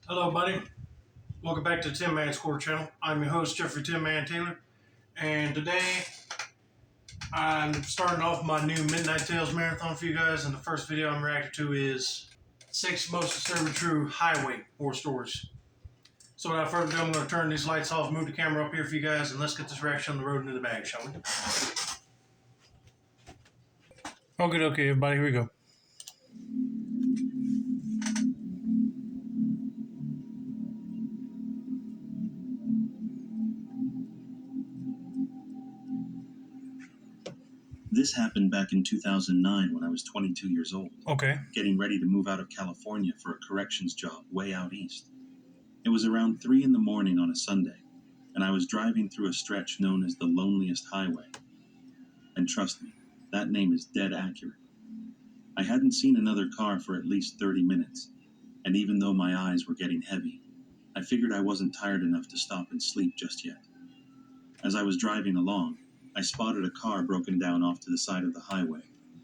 Hello, buddy. Welcome back to the Tin Man Score channel. I'm your host, Jeffrey Tin Man Taylor, and today I'm starting off my new Midnight Tales marathon for you guys. And the first video I'm reacting to is 6 most disturbing true highway horror stories. So without further ado, I'm going to turn these lights off, move the camera up here for you guys, and let's get this reaction on the road into the bag, shall we? Okay, everybody, here we go. This happened back in 2009 when I was 22 years old. Okay. Getting ready to move out of California for a corrections job way out east. It was around 3 in the morning on a Sunday, and I was driving through a stretch known as the Loneliest Highway. And trust me, that name is dead accurate. I hadn't seen another car for at least 30 minutes, and even though my eyes were getting heavy, I figured I wasn't tired enough to stop and sleep just yet. As I was driving along, I spotted a car broken down off to the side of the highway,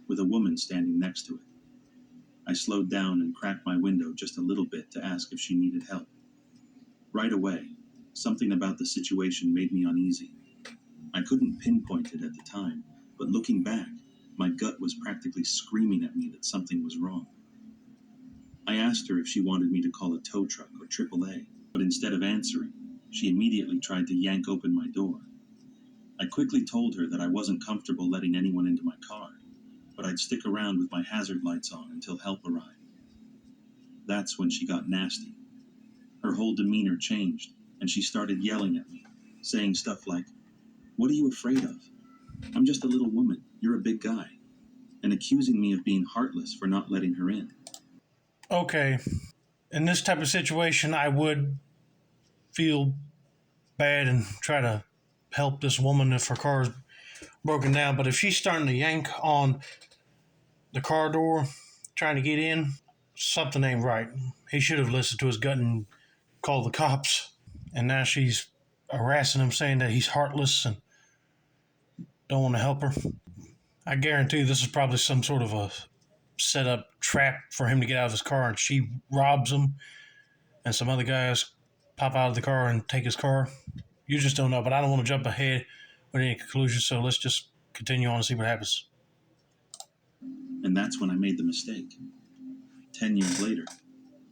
with a woman standing next to it. I slowed down and cracked my window just a little bit to ask if she needed help. Right away, something about the situation made me uneasy. I couldn't pinpoint it at the time, but looking back, my gut was practically screaming at me that something was wrong. I asked her if she wanted me to call a tow truck or AAA, but instead of answering, she immediately tried to yank open my door. I quickly told her that I wasn't comfortable letting anyone into my car, but I'd stick around with my hazard lights on until help arrived. That's when she got nasty. Her whole demeanor changed, and she started yelling at me, saying stuff like, "What are you afraid of? I'm just a little woman, you're a big guy," and accusing me of being heartless for not letting her in. Okay. In this type of situation, I would feel bad and try to help this woman if her car is broken down. But if she's starting to yank on the car door, trying to get in, something ain't right. He should have listened to his gut and called the cops. And now she's harassing him, saying that he's heartless and don't want to help her. I guarantee this is probably some sort of a set up trap for him to get out of his car, and she robs him, and some other guys pop out of the car and take his car. You just don't know, but I don't want to jump ahead with any conclusions, so let's just continue on and see what happens. And that's when I made the mistake. 10 years later,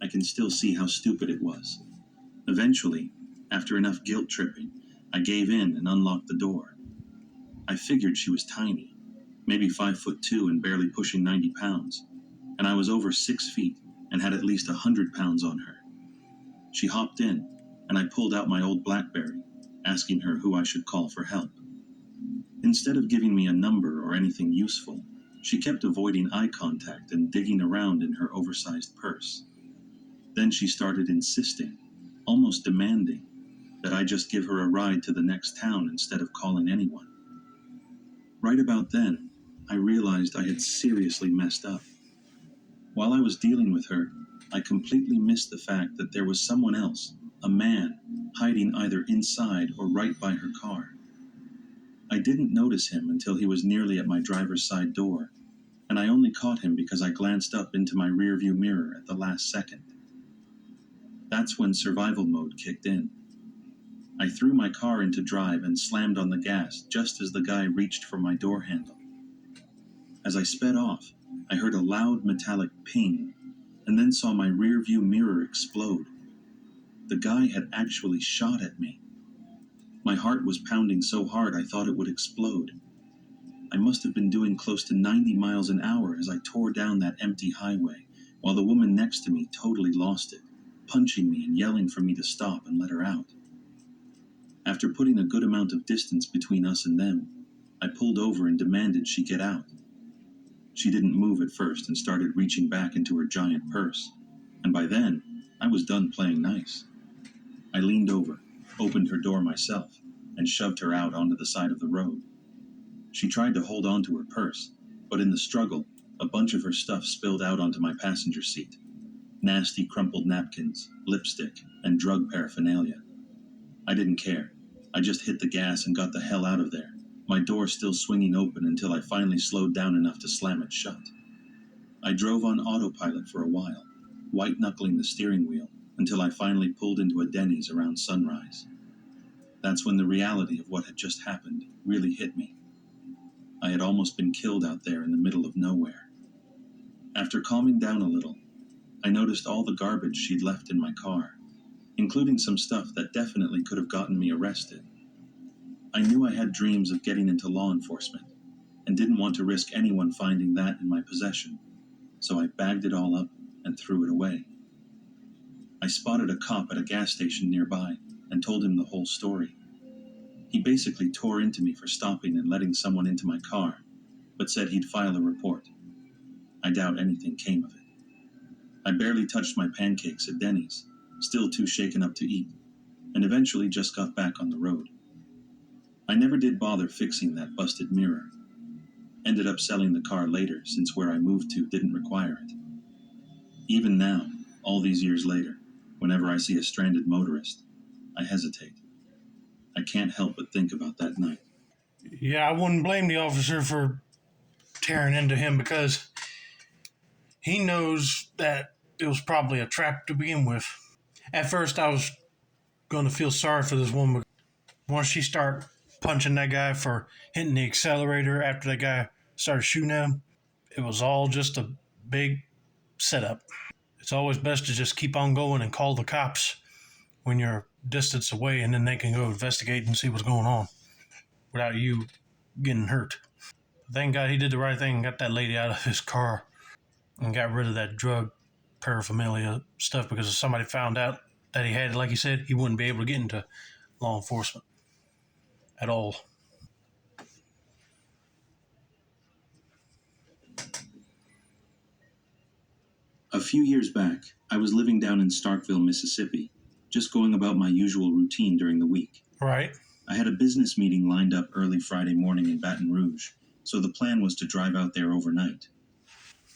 I can still see how stupid it was. Eventually, after enough guilt tripping, I gave in and unlocked the door. I figured she was tiny, maybe 5'2" and barely pushing 90 pounds, and I was over 6 feet and had at least 100 pounds on her. She hopped in, and I pulled out my old BlackBerry, asking her who I should call for help. Instead of giving me a number or anything useful, she kept avoiding eye contact and digging around in her oversized purse. Then she started insisting, almost demanding, that I just give her a ride to the next town instead of calling anyone. Right about then, I realized I had seriously messed up. While I was dealing with her, I completely missed the fact that there was someone else, a man, hiding either inside or right by her car. I didn't notice him until he was nearly at my driver's side door, and I only caught him because I glanced up into my rearview mirror at the last second. That's when survival mode kicked in. I threw my car into drive and slammed on the gas just as the guy reached for my door handle. As I sped off, I heard a loud metallic ping, and then saw my rearview mirror explode. The guy had actually shot at me. My heart was pounding so hard I thought it would explode. I must have been doing close to 90 miles an hour as I tore down that empty highway, while the woman next to me totally lost it, punching me and yelling for me to stop and let her out. After putting a good amount of distance between us and them, I pulled over and demanded she get out. She didn't move at first and started reaching back into her giant purse, and by then, I was done playing nice. I leaned over, opened her door myself, and shoved her out onto the side of the road. She tried to hold on to her purse, but in the struggle, a bunch of her stuff spilled out onto my passenger seat. Nasty crumpled napkins, lipstick, and drug paraphernalia. I didn't care. I just hit the gas and got the hell out of there, my door still swinging open until I finally slowed down enough to slam it shut. I drove on autopilot for a while, white-knuckling the steering wheel, until I finally pulled into a Denny's around sunrise. That's when the reality of what had just happened really hit me. I had almost been killed out there in the middle of nowhere. After calming down a little, I noticed all the garbage she'd left in my car, including some stuff that definitely could have gotten me arrested. I knew I had dreams of getting into law enforcement, and didn't want to risk anyone finding that in my possession, so I bagged it all up and threw it away. I spotted a cop at a gas station nearby and told him the whole story. He basically tore into me for stopping and letting someone into my car, but said he'd file a report. I doubt anything came of it. I barely touched my pancakes at Denny's, still too shaken up to eat, and eventually just got back on the road. I never did bother fixing that busted mirror. Ended up selling the car later since where I moved to didn't require it. Even now, all these years later, whenever I see a stranded motorist, I hesitate. I can't help but think about that night. Yeah, I wouldn't blame the officer for tearing into him because he knows that it was probably a trap to begin with. At first, I was going to feel sorry for this woman. Once she started punching that guy for hitting the accelerator after that guy started shooting at him, it was all just a big setup. It's always best to just keep on going and call the cops when you're distance away, and then they can go investigate and see what's going on without you getting hurt. Thank God he did the right thing and got that lady out of his car and got rid of that drug paraphernalia stuff, because if somebody found out that he had it, like he said, he wouldn't be able to get into law enforcement at all. A few years back, I was living down in Starkville, Mississippi, just going about my usual routine during the week. Right. I had a business meeting lined up early Friday morning in Baton Rouge, so the plan was to drive out there overnight.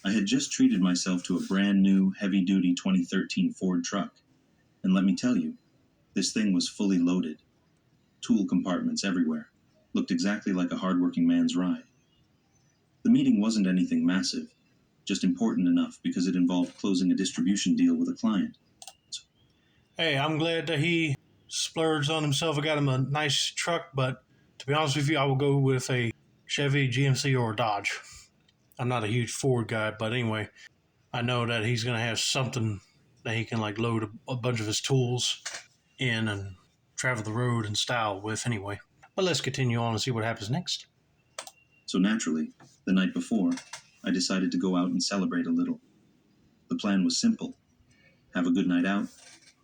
I had just treated myself to a brand new, heavy-duty 2013 Ford truck, and let me tell you, this thing was fully loaded. Tool compartments everywhere. Looked exactly like a hardworking man's ride. The meeting wasn't anything massive, just important enough because it involved closing a distribution deal with a client. Hey, I'm glad that he splurged on himself and got him a nice truck, but to be honest with you, I will go with a Chevy, GMC, or a Dodge. I'm not a huge Ford guy, but anyway, I know that he's going to have something that he can like load a bunch of his tools in and travel the road in style with anyway. But let's continue on and see what happens next. So naturally, the night before, I decided to go out and celebrate a little. The plan was simple. Have a good night out,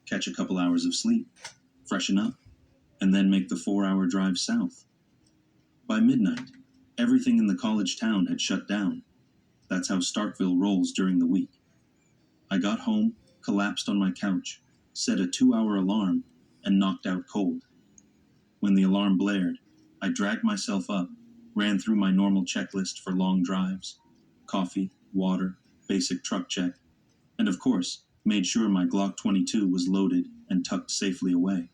catch a couple hours of sleep, freshen up, and then make the 4-hour drive south. By midnight, everything in the college town had shut down. That's how Starkville rolls during the week. I got home, collapsed on my couch, set a 2-hour alarm, and knocked out cold. When the alarm blared, I dragged myself up, ran through my normal checklist for long drives, coffee, water, basic truck check, and of course, made sure my Glock 22 was loaded and tucked safely away.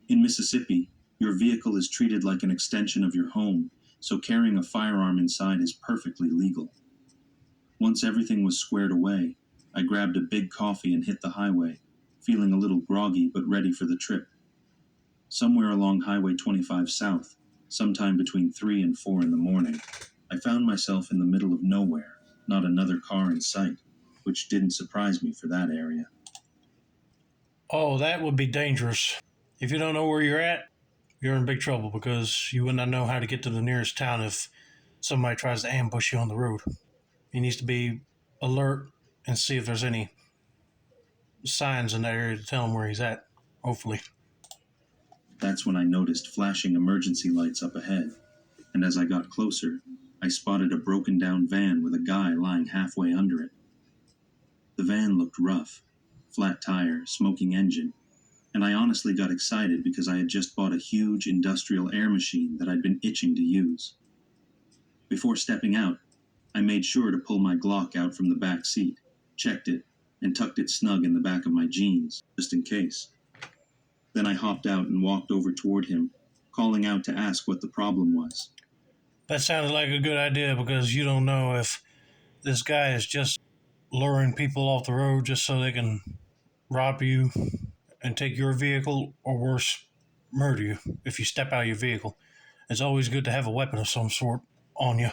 In Mississippi, your vehicle is treated like an extension of your home, so carrying a firearm inside is perfectly legal. Once everything was squared away, I grabbed a big coffee and hit the highway, feeling a little groggy but ready for the trip. Somewhere along Highway 25 South, sometime between 3 and 4 in the morning, I found myself in the middle of nowhere, not another car in sight, which didn't surprise me for that area. Oh, that would be dangerous. If you don't know where you're at, you're in big trouble because you would not know how to get to the nearest town if somebody tries to ambush you on the road. He needs to be alert and see if there's any signs in that area to tell him where he's at, hopefully. That's when I noticed flashing emergency lights up ahead, and as I got closer, I spotted a broken down van with a guy lying halfway under it. The van looked rough, flat tire, smoking engine, and I honestly got excited because I had just bought a huge industrial air machine that I'd been itching to use. Before stepping out, I made sure to pull my Glock out from the back seat, checked it, and tucked it snug in the back of my jeans, just in case. Then I hopped out and walked over toward him, calling out to ask what the problem was. That sounded like a good idea because you don't know if this guy is just luring people off the road just so they can rob you and take your vehicle, or worse, murder you if you step out of your vehicle. It's always good to have a weapon of some sort on you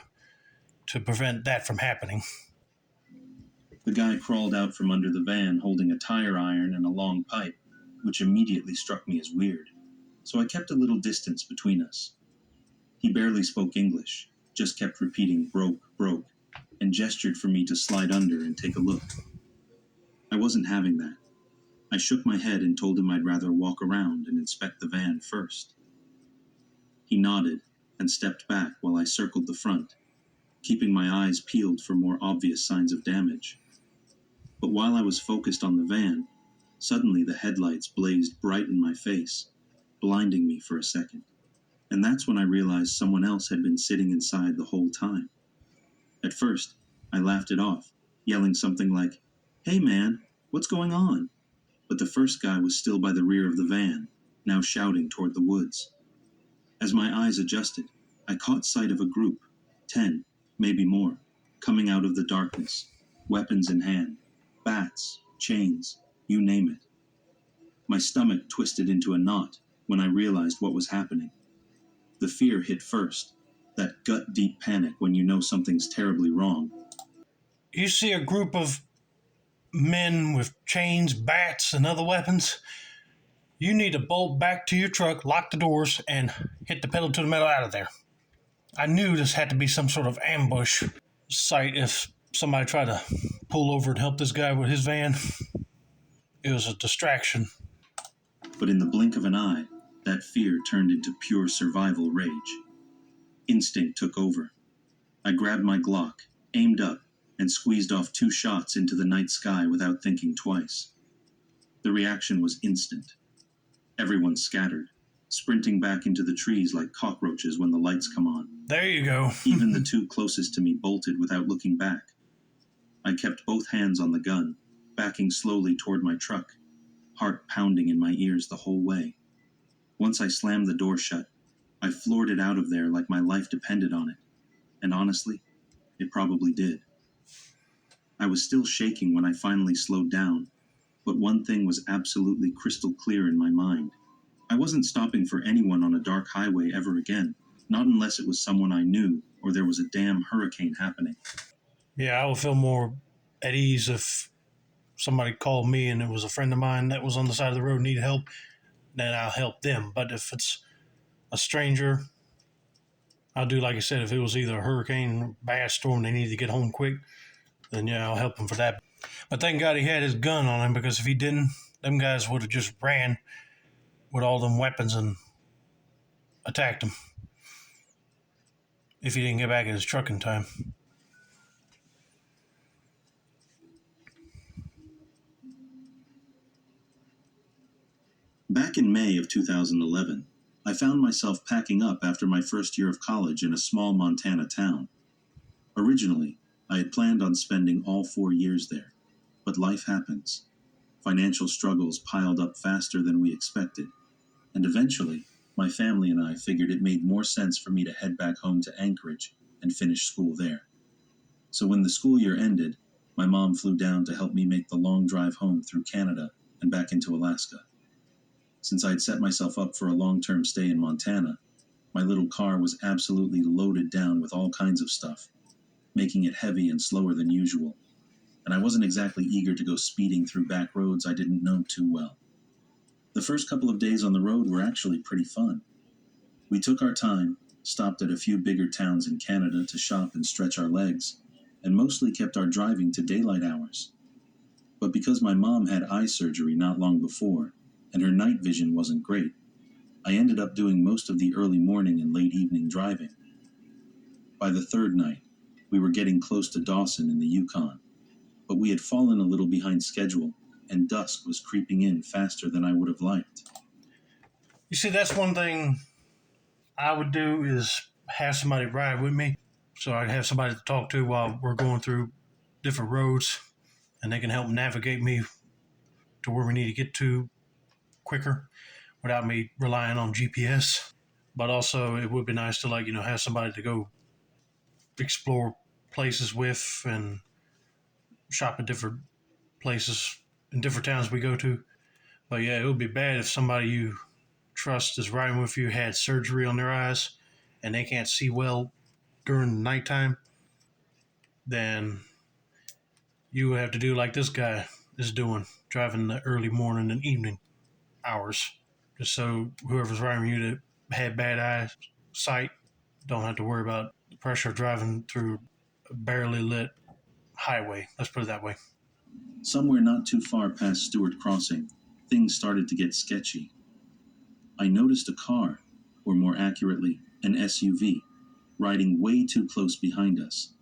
to prevent that from happening. The guy crawled out from under the van holding a tire iron and a long pipe, which immediately struck me as weird, so I kept a little distance between us. He barely spoke English, just kept repeating broke, broke, and gestured for me to slide under and take a look. I wasn't having that. I shook my head and told him I'd rather walk around and inspect the van first. He nodded and stepped back while I circled the front, keeping my eyes peeled for more obvious signs of damage. But while I was focused on the van, suddenly the headlights blazed bright in my face, blinding me for a second. And that's when I realized someone else had been sitting inside the whole time. At first, I laughed it off, yelling something like, "Hey man, what's going on?" But the first guy was still by the rear of the van, now shouting toward the woods. As my eyes adjusted, I caught sight of a group, 10, maybe more, coming out of the darkness, weapons in hand, bats, chains, you name it. My stomach twisted into a knot when I realized what was happening. The fear hit first, that gut-deep panic when you know something's terribly wrong. You see a group of men with chains, bats, and other weapons, you need to bolt back to your truck, lock the doors, and hit the pedal to the metal out of there. I knew this had to be some sort of ambush site if somebody tried to pull over and help this guy with his van. It was a distraction. But in the blink of an eye, that fear turned into pure survival rage. Instinct took over. I grabbed my Glock, aimed up, and squeezed off 2 shots into the night sky without thinking twice. The reaction was instant. Everyone scattered, sprinting back into the trees like cockroaches when the lights come on. There you go. Even the 2 closest to me bolted without looking back. I kept both hands on the gun, backing slowly toward my truck, heart pounding in my ears the whole way. Once I slammed the door shut, I floored it out of there like my life depended on it. And honestly, it probably did. I was still shaking when I finally slowed down, but one thing was absolutely crystal clear in my mind. I wasn't stopping for anyone on a dark highway ever again, not unless it was someone I knew or there was a damn hurricane happening. Yeah, I would feel more at ease if somebody called me and it was a friend of mine that was on the side of the road and needed help, then I'll help them. But if it's a stranger, I'll do like I said. If it was either a hurricane or bad storm, they need to get home quick, then yeah, I'll help them for that. But thank God he had his gun on him, because if he didn't, them guys would have just ran with all them weapons and attacked him if he didn't get back in his truck in time. Back in May of 2011, I found myself packing up after my first year of college in a small Montana town. Originally, I had planned on spending all 4 years there, but life happens. Financial struggles piled up faster than we expected, and eventually, my family and I figured it made more sense for me to head back home to Anchorage and finish school there. So when the school year ended, my mom flew down to help me make the long drive home through Canada and back into Alaska. Since I'd set myself up for a long-term stay in Montana, my little car was absolutely loaded down with all kinds of stuff, making it heavy and slower than usual, and I wasn't exactly eager to go speeding through back roads I didn't know too well. The first couple of days on the road were actually pretty fun. We took our time, stopped at a few bigger towns in Canada to shop and stretch our legs, and mostly kept our driving to daylight hours. But because my mom had eye surgery not long before, and her night vision wasn't great, I ended up doing most of the early morning and late evening driving. By the third night, we were getting close to Dawson in the Yukon, but we had fallen a little behind schedule, and dusk was creeping in faster than I would have liked. You see, that's one thing I would do, is have somebody ride with me. So I'd have somebody to talk to while we're going through different roads, and they can help navigate me to where we need to get to quicker without me relying on GPS. But also, it would be nice to, like, have somebody to go explore places with and shop at different places in different towns we go to. But yeah, it would be bad if somebody you trust is riding with you had surgery on their eyes and they can't see well during the nighttime. Then you would have to do like this guy is doing, driving the early morning and evening hours, just so whoever's riding you that had bad sight don't have to worry about the pressure of driving through a barely lit highway. Let's put it that way. Somewhere not too far past Stewart Crossing, things started to get sketchy. I noticed a car, or more accurately, an SUV, riding way too close behind us.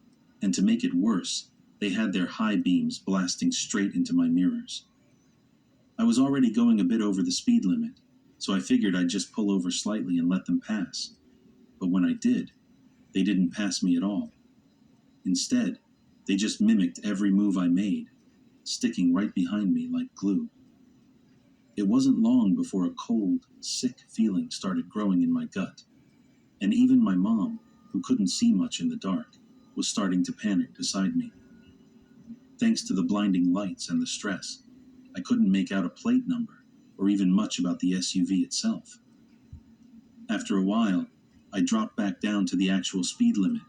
And to make it worse, they had their high beams blasting straight into my mirrors. I was already going a bit over the speed limit, so I figured I'd just pull over slightly and let them pass. But when I did, they didn't pass me at all. Instead, they just mimicked every move I made, sticking right behind me like glue. It wasn't long before a cold, sick feeling started growing in my gut, and even my mom, who couldn't see much in the dark, was starting to panic beside me. Thanks to the blinding lights and the stress, I couldn't make out a plate number or even much about the SUV itself. After a while, I dropped back down to the actual speed limit,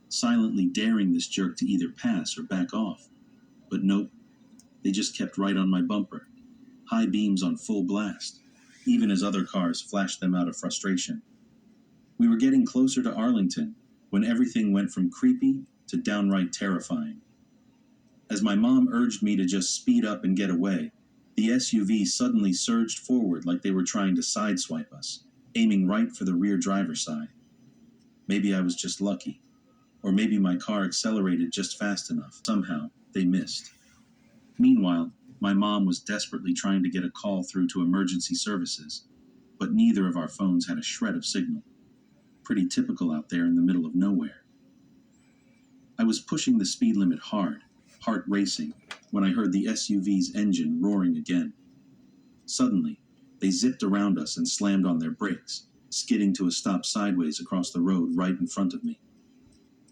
silently daring this jerk to either pass or back off. But nope, they just kept right on my bumper, high beams on full blast, even as other cars flashed them out of frustration. We were getting closer to Arlington when everything went from creepy to downright terrifying. As my mom urged me to just speed up and get away, the SUV suddenly surged forward like they were trying to sideswipe us, aiming right for the rear driver's side. Maybe I was just lucky, or maybe my car accelerated just fast enough. Somehow, they missed. Meanwhile, my mom was desperately trying to get a call through to emergency services, but neither of our phones had a shred of signal. Pretty typical out there in the middle of nowhere. I was pushing the speed limit hard, heart racing, when I heard the SUV's engine roaring again. Suddenly, they zipped around us and slammed on their brakes, skidding to a stop sideways across the road right in front of me.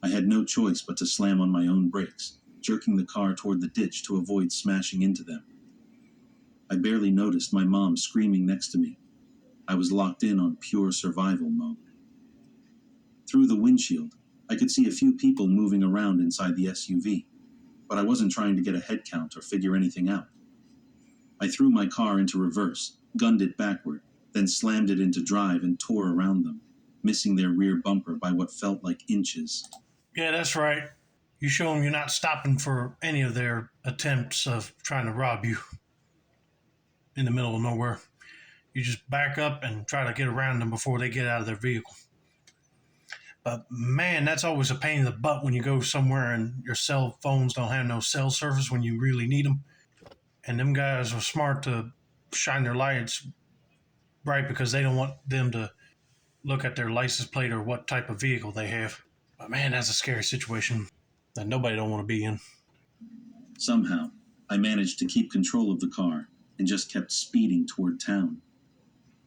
I had no choice but to slam on my own brakes, jerking the car toward the ditch to avoid smashing into them. I barely noticed my mom screaming next to me. I was locked in on pure survival mode. Through the windshield, I could see a few people moving around inside the SUV, but I wasn't trying to get a head count or figure anything out. I threw my car into reverse, gunned it backward, then slammed it into drive and tore around them, missing their rear bumper by what felt like inches. Yeah, that's right. You show them you're not stopping for any of their attempts of trying to rob you in the middle of nowhere. You just back up and try to get around them before they get out of their vehicle. But man, that's always a pain in the butt when you go somewhere and your cell phones don't have no cell service when you really need them. And them guys are smart to shine their lights bright because they don't want them to look at their license plate or what type of vehicle they have. But man, that's a scary situation that nobody don't want to be in. Somehow, I managed to keep control of the car and just kept speeding toward town.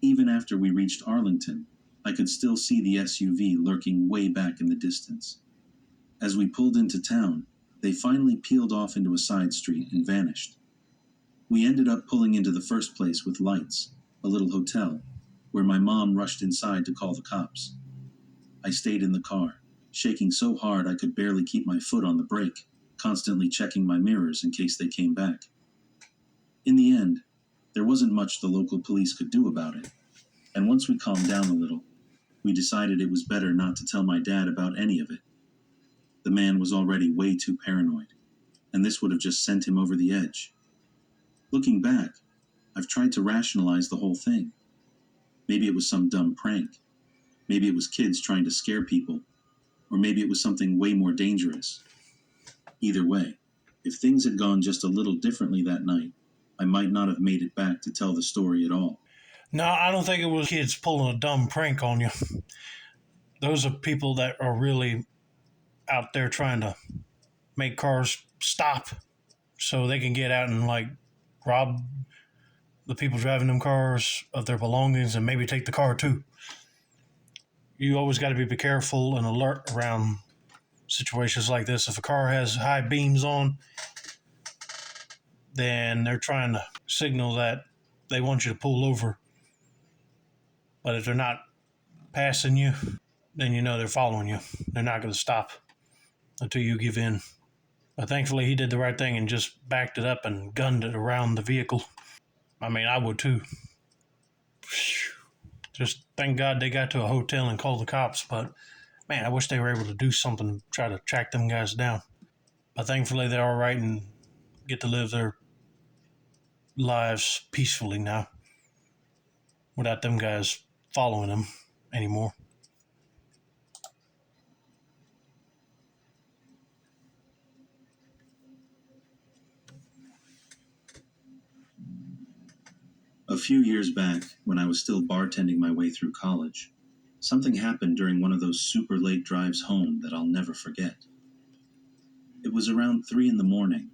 Even after we reached Arlington, I could still see the SUV lurking way back in the distance. As we pulled into town, they finally peeled off into a side street and vanished. We ended up pulling into the first place with lights, a little hotel, where my mom rushed inside to call the cops. I stayed in the car, shaking so hard I could barely keep my foot on the brake, constantly checking my mirrors in case they came back. In the end, there wasn't much the local police could do about it, and once we calmed down a little, we decided it was better not to tell my dad about any of it. The man was already way too paranoid, and this would have just sent him over the edge. Looking back, I've tried to rationalize the whole thing. Maybe it was some dumb prank. Maybe it was kids trying to scare people. Or maybe it was something way more dangerous. Either way, if things had gone just a little differently that night, I might not have made it back to tell the story at all. No, I don't think it was kids pulling a dumb prank on you. Those are people that are really out there trying to make cars stop so they can get out and like rob the people driving them cars of their belongings and maybe take the car too. You always got to be careful and alert around situations like this. If a car has high beams on, then they're trying to signal that they want you to pull over. But if they're not passing you, then you know they're following you. They're not going to stop until you give in. But thankfully, he did the right thing and just backed it up and gunned it around the vehicle. I mean, I would too. Just thank God they got to a hotel and called the cops. But man, I wish they were able to do something to try to track them guys down. But thankfully, they're all right and get to live their lives peacefully now without them guys following them anymore. A few years back, when I was still bartending my way through college, something happened during one of those super late drives home that I'll never forget. It was around 3 in the morning,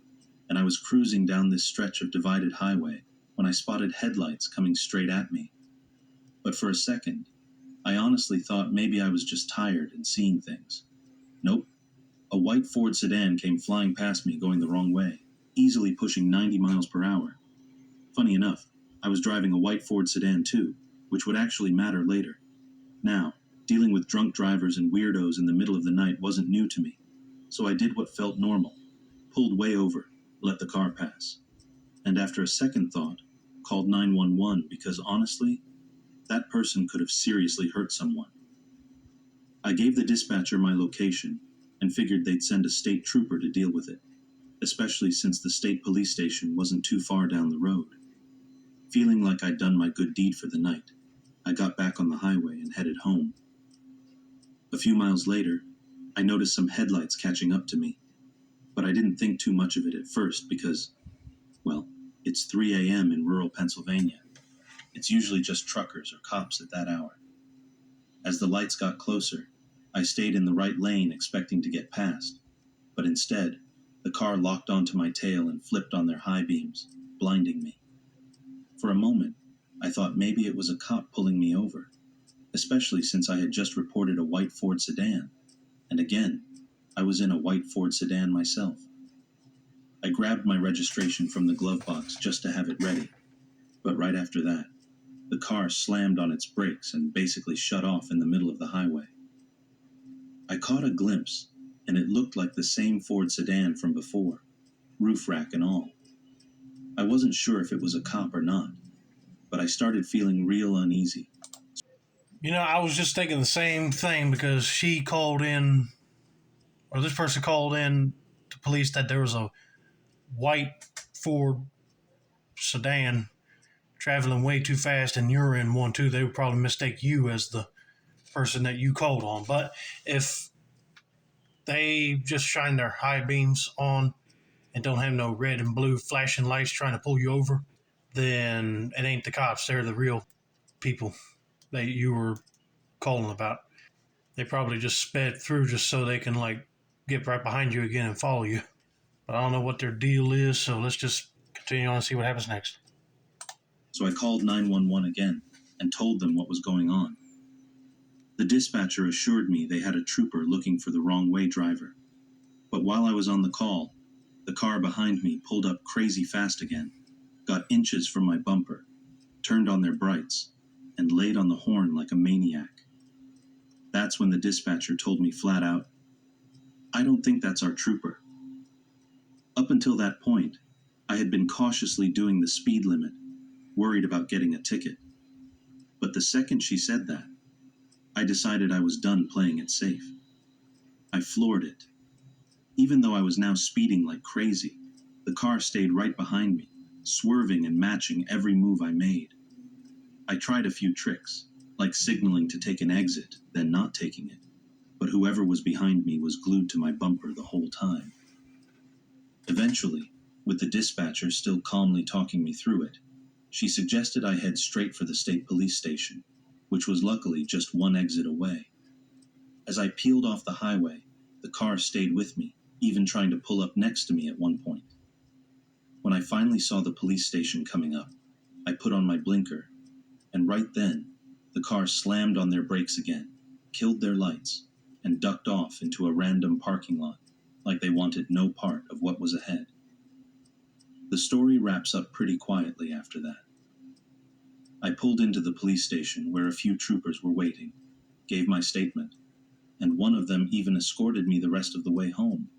and I was cruising down this stretch of divided highway when I spotted headlights coming straight at me. But for a second, I honestly thought maybe I was just tired and seeing things. Nope. A white Ford sedan came flying past me going the wrong way, easily pushing 90 miles per hour. Funny enough, I was driving a white Ford sedan too, which would actually matter later. Now, dealing with drunk drivers and weirdos in the middle of the night wasn't new to me, so I did what felt normal, pulled way over, let the car pass. And after a second thought, called 911 because honestly, that person could have seriously hurt someone. I gave the dispatcher my location and figured they'd send a state trooper to deal with it, especially since the state police station wasn't too far down the road. Feeling like I'd done my good deed for the night, I got back on the highway and headed home. A few miles later, I noticed some headlights catching up to me, but I didn't think too much of it at first because, well, it's 3 a.m. in rural Pennsylvania. It's usually just truckers or cops at that hour. As the lights got closer, I stayed in the right lane expecting to get past, but instead, the car locked onto my tail and flipped on their high beams, blinding me. For a moment, I thought maybe it was a cop pulling me over, especially since I had just reported a white Ford sedan, and again, I was in a white Ford sedan myself. I grabbed my registration from the glove box just to have it ready, but right after that, the car slammed on its brakes and basically shut off in the middle of the highway. I caught a glimpse, and it looked like the same Ford sedan from before, roof rack and all. I wasn't sure if it was a cop or not, but I started feeling real uneasy. You know, I was just thinking the same thing because she called in, or this person called in to police that there was a white Ford sedan traveling way too fast and you're in one too. They would probably mistake you as the person that you called on. But if they just shine their high beams on and don't have no red and blue flashing lights trying to pull you over, then it ain't the cops. They're the real people that you were calling about. They probably just sped through just so they can like get right behind you again and follow you. But I don't know what their deal is, so let's just continue on and see what happens next. So I called 911 again and told them what was going on. The dispatcher assured me they had a trooper looking for the wrong way driver. But while I was on the call, the car behind me pulled up crazy fast again, got inches from my bumper, turned on their brights, and laid on the horn like a maniac. That's when the dispatcher told me flat out, "I don't think that's our trooper." Up until that point, I had been cautiously doing the speed limit, worried about getting a ticket. But the second she said that, I decided I was done playing it safe. I floored it. Even though I was now speeding like crazy, the car stayed right behind me, swerving and matching every move I made. I tried a few tricks, like signaling to take an exit, then not taking it, but whoever was behind me was glued to my bumper the whole time. Eventually, with the dispatcher still calmly talking me through it, she suggested I head straight for the state police station, which was luckily just one exit away. As I peeled off the highway, the car stayed with me, even trying to pull up next to me at one point. When I finally saw the police station coming up, I put on my blinker, and right then, the car slammed on their brakes again, killed their lights, and ducked off into a random parking lot, like they wanted no part of what was ahead. The story wraps up pretty quietly after that. I pulled into the police station where a few troopers were waiting, gave my statement, and one of them even escorted me the rest of the way home.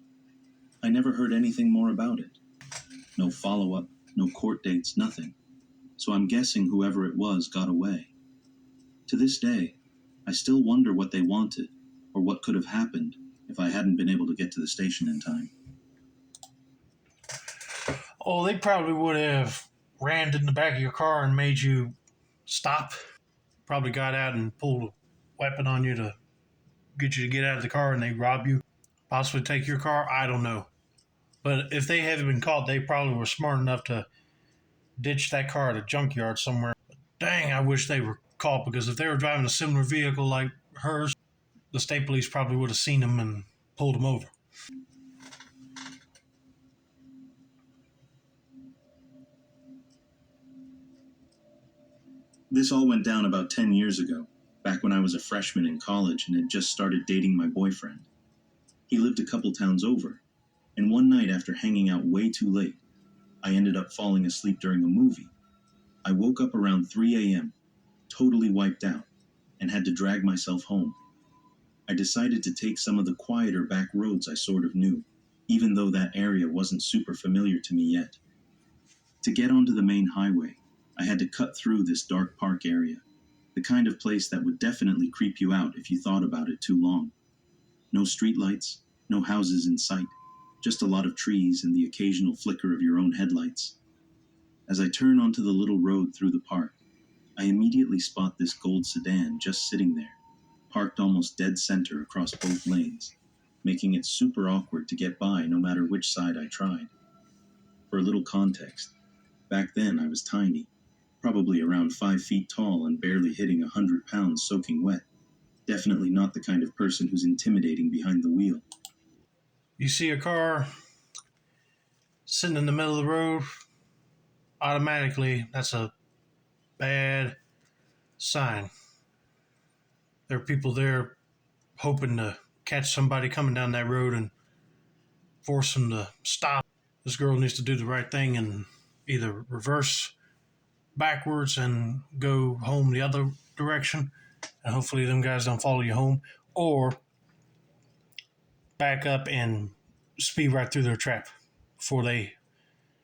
I never heard anything more about it. No follow-up, no court dates, nothing. So I'm guessing whoever it was got away. To this day, I still wonder what they wanted, or what could have happened if I hadn't been able to get to the station in time. Oh, they probably would have rammed in the back of your car and made you stop. Probably got out and pulled a weapon on you to get you to get out of the car, and they rob you. Possibly take your car. I don't know. But if they haven't been caught, they probably were smart enough to ditch that car at a junkyard somewhere. Dang, I wish they were caught, because if they were driving a similar vehicle like hers, the state police probably would have seen them and pulled them over. This all went down about 10 years ago, back when I was a freshman in college and had just started dating my boyfriend. He lived a couple towns over, and one night after hanging out way too late, I ended up falling asleep during a movie. I woke up around 3 a.m., totally wiped out, and had to drag myself home. I decided to take some of the quieter back roads I sort of knew, even though that area wasn't super familiar to me yet. To get onto the main highway, I had to cut through this dark park area, the kind of place that would definitely creep you out if you thought about it too long. No streetlights, no houses in sight, just a lot of trees and the occasional flicker of your own headlights. As I turn onto the little road through the park, I immediately spot this gold sedan just sitting there, parked almost dead center across both lanes, making it super awkward to get by no matter which side I tried. For a little context, back then I was tiny, probably around 5 feet tall and barely hitting 100 pounds soaking wet. Definitely not the kind of person who's intimidating behind the wheel. You see a car sitting in the middle of the road, automatically that's a bad sign. There are people there hoping to catch somebody coming down that road and force them to stop. This girl needs to do the right thing and either reverse backwards and go home the other direction, and hopefully them guys don't follow you home, or back up and speed right through their trap before they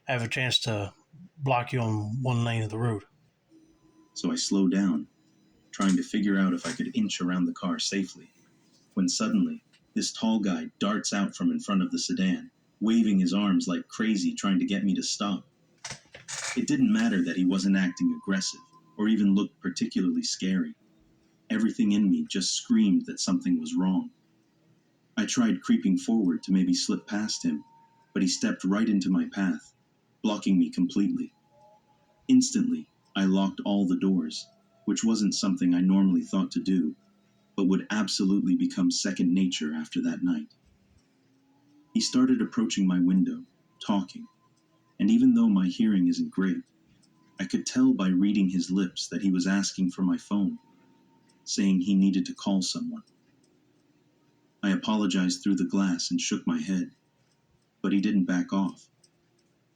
have a chance to block you on one lane of the road. So I slow down, trying to figure out if I could inch around the car safely, when suddenly, this tall guy darts out from in front of the sedan, waving his arms like crazy trying to get me to stop. It didn't matter that he wasn't acting aggressive, or even looked particularly scary. Everything in me just screamed that something was wrong. I tried creeping forward to maybe slip past him, but he stepped right into my path, blocking me completely. Instantly, I locked all the doors, which wasn't something I normally thought to do, but would absolutely become second nature after that night. He started approaching my window, talking, and even though my hearing isn't great, I could tell by reading his lips that he was asking for my phone, saying he needed to call someone. I apologized through the glass and shook my head, but he didn't back off.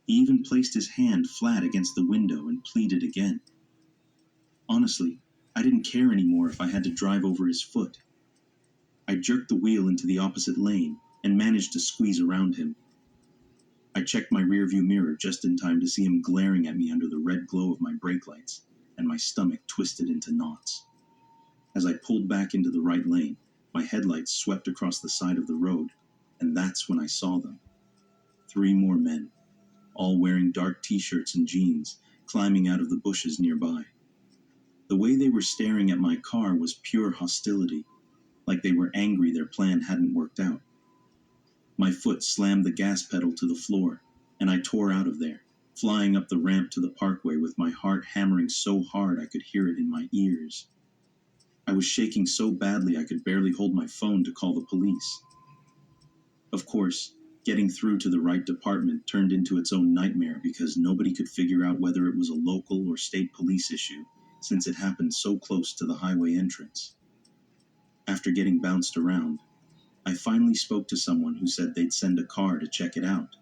He even placed his hand flat against the window and pleaded again. Honestly, I didn't care anymore if I had to drive over his foot. I jerked the wheel into the opposite lane and managed to squeeze around him. I checked my rearview mirror just in time to see him glaring at me under the red glow of my brake lights, and my stomach twisted into knots. As I pulled back into the right lane, my headlights swept across the side of the road, and that's when I saw them. 3 more men, all wearing dark t-shirts and jeans, climbing out of the bushes nearby. The way they were staring at my car was pure hostility, like they were angry their plan hadn't worked out. My foot slammed the gas pedal to the floor, and I tore out of there, flying up the ramp to the parkway with my heart hammering so hard I could hear it in my ears. I was shaking so badly I could barely hold my phone to call the police. Of course, getting through to the right department turned into its own nightmare because nobody could figure out whether it was a local or state police issue, since it happened so close to the highway entrance. After getting bounced around, I finally spoke to someone who said they'd send a car to check it out.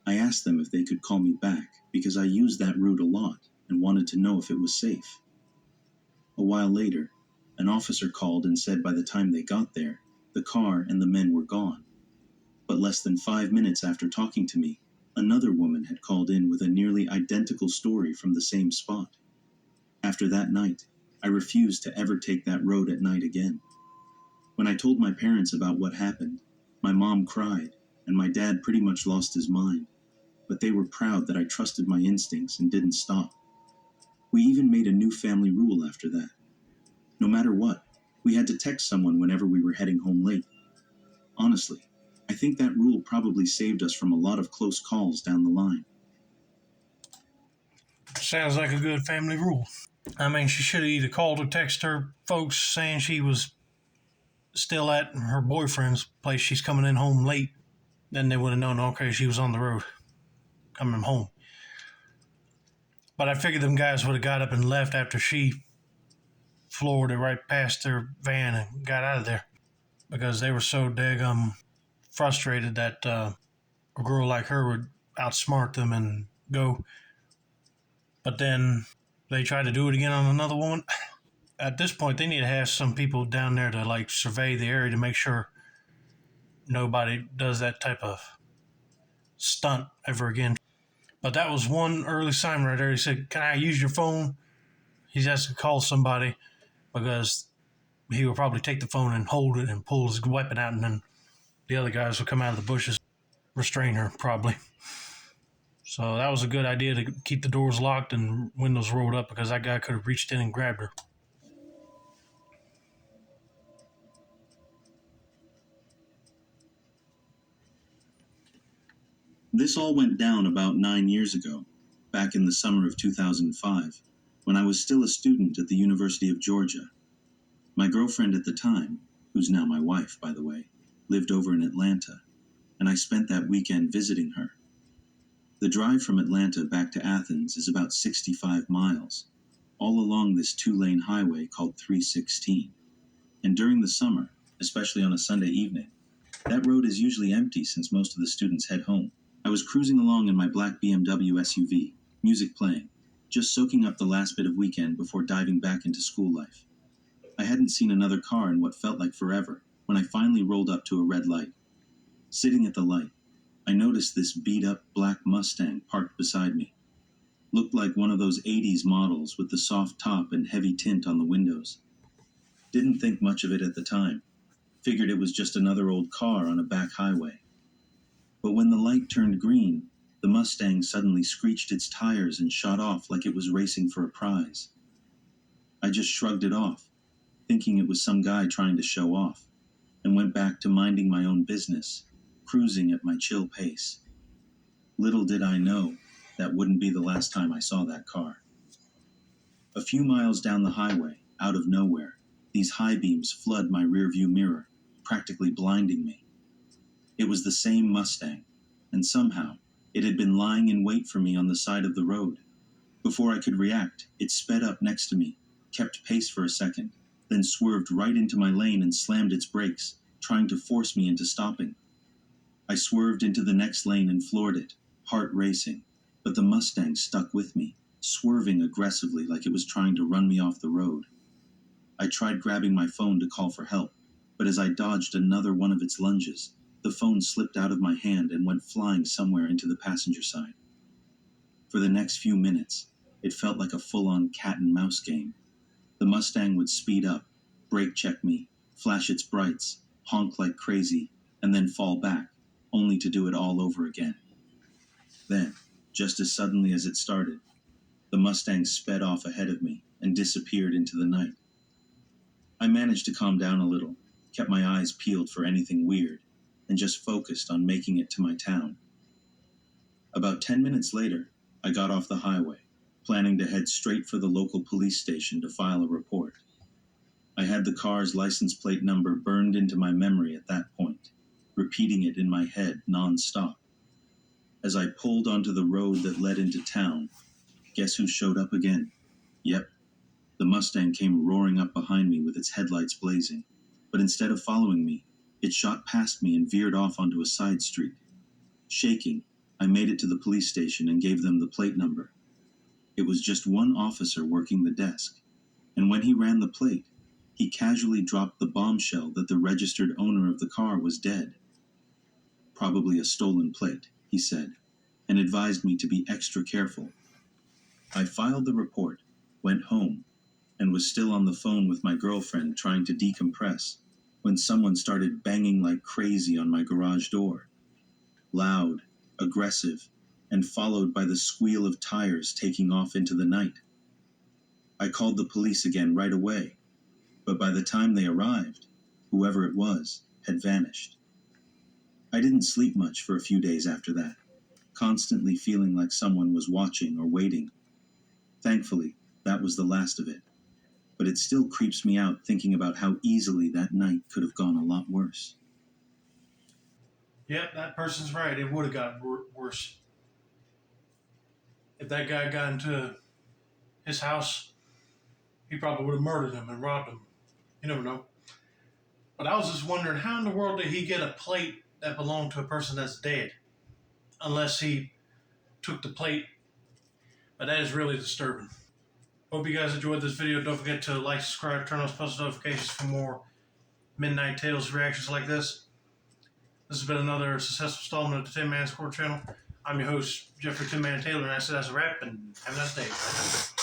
I asked them if they could call me back because I used that route a lot and wanted to know if it was safe. A while later, an officer called and said by the time they got there, the car and the men were gone. But less than 5 minutes after talking to me, another woman had called in with a nearly identical story from the same spot. After that night, I refused to ever take that road at night again. When I told my parents about what happened, my mom cried, and my dad pretty much lost his mind. But they were proud that I trusted my instincts and didn't stop. We even made a new family rule after that. No matter what, we had to text someone whenever we were heading home late. Honestly, I think that rule probably saved us from a lot of close calls down the line. Sounds like a good family rule. I mean, she should have either called or texted her folks saying she was still at her boyfriend's place. She's coming in home late. Then they would have known, okay, she was on the road coming home. But I figured them guys would have got up and left after she floored it right past their van and got out of there because they were so daggum frustrated that a girl like her would outsmart them and go. But then they tried to do it again on another woman. At this point, they need to have some people down there to like survey the area to make sure nobody does that type of stunt ever again. But that was one early sign right there. He said, "Can I use your phone?" He's asked to call somebody because he would probably take the phone and hold it and pull his weapon out, and then the other guys would come out of the bushes, restrain her probably. So that was a good idea to keep the doors locked and windows rolled up because that guy could have reached in and grabbed her. This all went down about 9 years ago, back in the summer of 2005, when I was still a student at the University of Georgia. My girlfriend at the time, who's now my wife, by the way, lived over in Atlanta, and I spent that weekend visiting her. The drive from Atlanta back to Athens is about 65 miles, all along this two-lane highway called 316. And during the summer, especially on a Sunday evening, that road is usually empty since most of the students head home. I was cruising along in my black BMW SUV, music playing, just soaking up the last bit of weekend before diving back into school life. I hadn't seen another car in what felt like forever when I finally rolled up to a red light. Sitting at the light, I noticed this beat-up black Mustang parked beside me. Looked like one of those 80s models with the soft top and heavy tint on the windows. Didn't think much of it at the time. Figured it was just another old car on a back highway. But when the light turned green, the Mustang suddenly screeched its tires and shot off like it was racing for a prize. I just shrugged it off, thinking it was some guy trying to show off, and went back to minding my own business, cruising at my chill pace. Little did I know that wouldn't be the last time I saw that car. A few miles down the highway, out of nowhere, these high beams flood my rearview mirror, practically blinding me. It was the same Mustang, and somehow it had been lying in wait for me on the side of the road. Before I could react, it sped up next to me, kept pace for a second, then swerved right into my lane and slammed its brakes, trying to force me into stopping. I swerved into the next lane and floored it, heart racing, but the Mustang stuck with me, swerving aggressively like it was trying to run me off the road. I tried grabbing my phone to call for help, but as I dodged another one of its lunges, the phone slipped out of my hand and went flying somewhere into the passenger side. For the next few minutes, it felt like a full-on cat-and-mouse game. The Mustang would speed up, brake check me, flash its brights, honk like crazy, and then fall back, only to do it all over again. Then, just as suddenly as it started, the Mustang sped off ahead of me and disappeared into the night. I managed to calm down a little, kept my eyes peeled for anything weird, and just focused on making it to my town. About 10 minutes later, I got off the highway, planning to head straight for the local police station to file a report. I had the car's license plate number burned into my memory at that point, repeating it in my head non-stop. As I pulled onto the road that led into town, guess who showed up again? Yep, the Mustang came roaring up behind me with its headlights blazing, but instead of following me, it shot past me and veered off onto a side street. Shaking, I made it to the police station and gave them the plate number. It was just one officer working the desk, and when he ran the plate, he casually dropped the bombshell that the registered owner of the car was dead. Probably a stolen plate, he said, and advised me to be extra careful. I filed the report, went home, and was still on the phone with my girlfriend trying to decompress when someone started banging like crazy on my garage door. Loud, aggressive, and followed by the squeal of tires taking off into the night. I called the police again right away, but by the time they arrived, whoever it was had vanished. I didn't sleep much for a few days after that, constantly feeling like someone was watching or waiting. Thankfully, that was the last of it, but it still creeps me out thinking about how easily that night could have gone a lot worse. Yep, that person's right. It would have got worse. If that guy got into his house, he probably would have murdered him and robbed him. You never know. But I was just wondering, how in the world did he get a plate that belonged to a person that's dead? Unless he took the plate. But that is really disturbing. Hope you guys enjoyed this video. Don't forget to like, subscribe, turn on post notifications for more Midnight Tales reactions like this. This has been another successful installment of the Tin Man Score channel. I'm your host, Jeffrey Tin Man Taylor, and I said that's a wrap, and have a nice day.